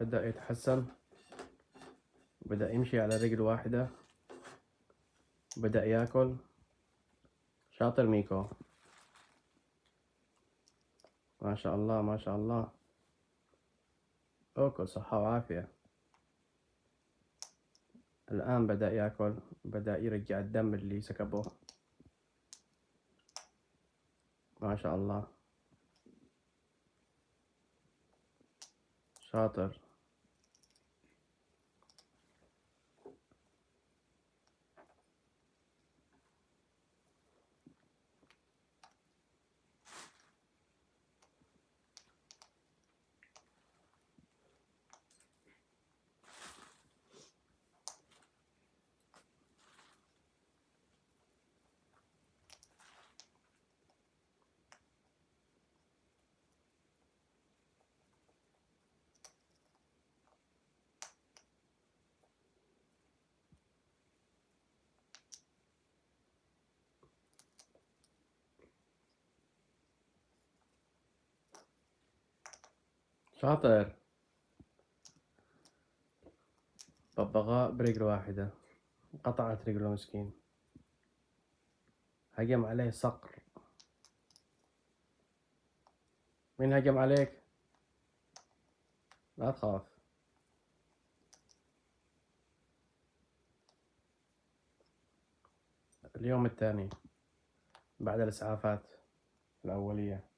بدأ يتحسن، بدأ يمشي على رجل واحدة، بدأ ياكل. شاطر ميكو، ما شاء الله ما شاء الله. أكل صحة وعافية. الآن بدأ ياكل، بدأ يرجع الدم اللي سكبه. ما شاء الله، شاطر. شاطر. ببغاء برجل واحدة، قطعت رجله مسكين. هجم عليه صقر. مين هجم عليك؟ لا تخاف. اليوم الثاني بعد الإسعافات الأولية.